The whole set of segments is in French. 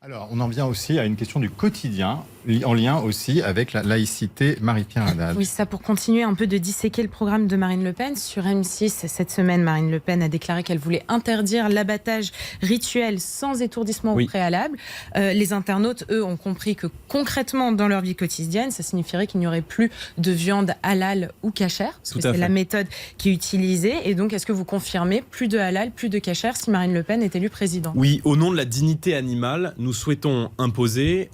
Alors, on en vient aussi à une question du quotidien, en lien aussi avec la laïcité. Marie-Pierre Haddad. Oui, ça pour continuer un peu de disséquer le programme de Marine Le Pen. Sur M6, cette semaine, Marine Le Pen a déclaré qu'elle voulait interdire l'abattage rituel sans étourdissement au préalable. Les internautes, eux, ont compris que concrètement, dans leur vie quotidienne, ça signifierait qu'il n'y aurait plus de viande halal ou cachère, parce que c'est la méthode qui est utilisée. Et donc, est-ce que vous confirmez plus de halal, plus de cachère si Marine Le Pen est élue présidente? Oui, au nom de la dignité animale, nous souhaitons imposer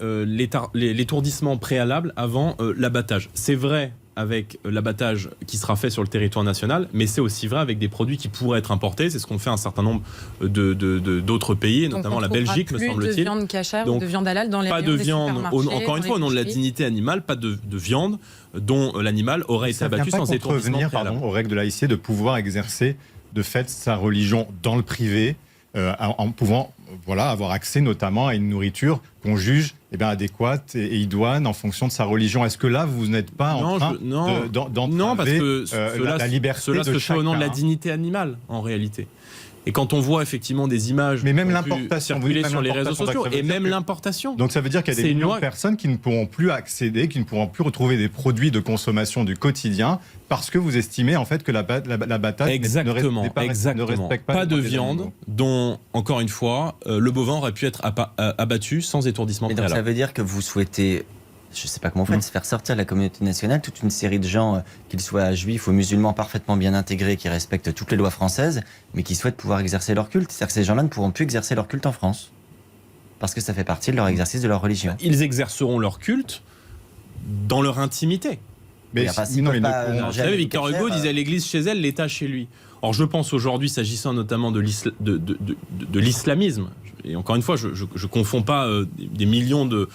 l'étourdissement préalable avant l'abattage. C'est vrai avec l'abattage qui sera fait sur le territoire national, mais c'est aussi vrai avec des produits qui pourraient être importés. C'est ce qu'ont fait un certain nombre d'autres pays, notamment la Belgique, me semble-t-il. De viande cachère ou de viande halal dans les pas de viande, encore une fois, au nom de la dignité animale, pas de viande dont l'animal aurait été abattu sans étourdissement préalable. Aux règles de laïcité, de pouvoir exercer de fait sa religion dans le privé, en pouvant avoir accès notamment à une nourriture qu'on juge adéquate et idoine en fonction de sa religion. Est-ce que là, vous n'êtes pas en train d'entraver non, parce que la liberté cela de se chacun fait au nom de la dignité animale, en réalité. Et quand on voit effectivement des images mais même l'importation, circuler sur les réseaux sociaux, et même l'importation. Donc ça veut dire qu'il y a des millions de personnes qui ne pourront plus accéder, qui ne pourront plus retrouver des produits de consommation du quotidien parce que vous estimez en fait que l'abattage ne respecte pas de viande dont, encore une fois, le bovin aurait pu être abattu sans étourdissement préalable. Donc ça veut dire que vous souhaitez, je ne sais pas comment vous faites, faire sortir de la communauté nationale toute une série de gens, qu'ils soient juifs ou musulmans, parfaitement bien intégrés, qui respectent toutes les lois françaises, mais qui souhaitent pouvoir exercer leur culte. C'est-à-dire que ces gens-là ne pourront plus exercer leur culte en France, parce que ça fait partie de leur exercice de leur religion. Ils exerceront leur culte dans leur intimité. Mais vous savez, Victor Hugo disait l'église chez elle, l'État chez lui. Or, je pense aujourd'hui, s'agissant notamment de l'islamisme, et encore une fois, je ne confonds pas des millions de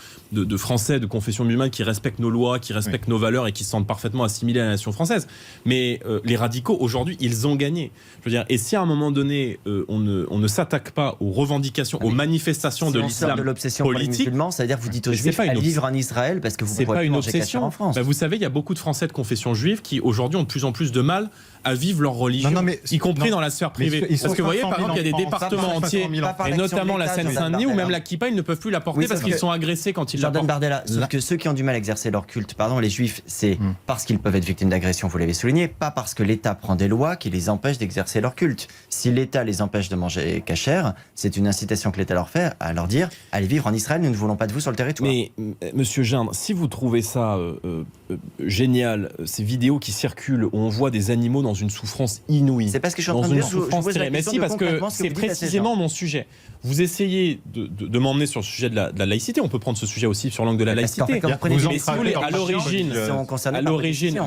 Français de confession musulmane qui respectent nos lois, qui respectent nos valeurs et qui se sentent parfaitement assimilés à la nation française. Mais les radicaux, aujourd'hui, ils ont gagné. Je veux dire, et si à un moment donné, on ne s'attaque pas aux revendications, aux manifestations de l'islam de l'obsession politique, pour les musulmans, c'est-à-dire que vous dites aux juifs à vivre en Israël parce que vous ne pouvez pas manger cachère en France. Vous savez, il y a beaucoup de Français de confession juive qui, aujourd'hui, ont de plus en plus de mal à vivre leur religion, y compris dans la sphère privée. Parce que vous voyez, par exemple, il y a des départements entiers, et notamment la Seine-Saint-Denis, où même la kippa, ils ne peuvent plus la porter parce qu'ils sont agressés quand ils la portent. Jordan Bardella, sauf que ceux qui ont du mal à exercer leur culte, les juifs, c'est parce qu'ils peuvent être victimes d'agression, vous l'avez souligné, pas parce que l'État prend des lois qui les empêchent d'exercer leur culte. Si l'État les empêche de manger cachère, c'est une incitation que l'État leur fait à leur dire « Allez vivre en Israël, nous ne voulons pas de vous sur le territoire ». Mais, monsieur Gindre, si vous trouvez ça génial, ces vidéos qui circulent où on voit des animaux dans une souffrance inouïe. C'est parce que je suis en train de dire. Mais si, parce que c'est précisément mon sujet. Vous essayez de m'emmener sur le sujet de la laïcité. On peut prendre ce sujet aussi sur l'angle de la laïcité. Mais si vous voulez, à l'origine,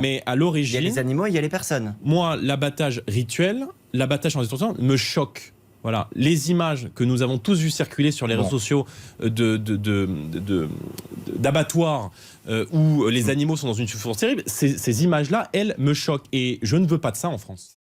il y a les animaux, il y a les personnes. Moi, l'abattage rituel, l'abattage en détention me choque. Voilà, les images que nous avons tous vues circuler sur les réseaux sociaux d'abattoirs où les animaux sont dans une souffrance terrible, ces images-là, elles me choquent. Et je ne veux pas de ça en France.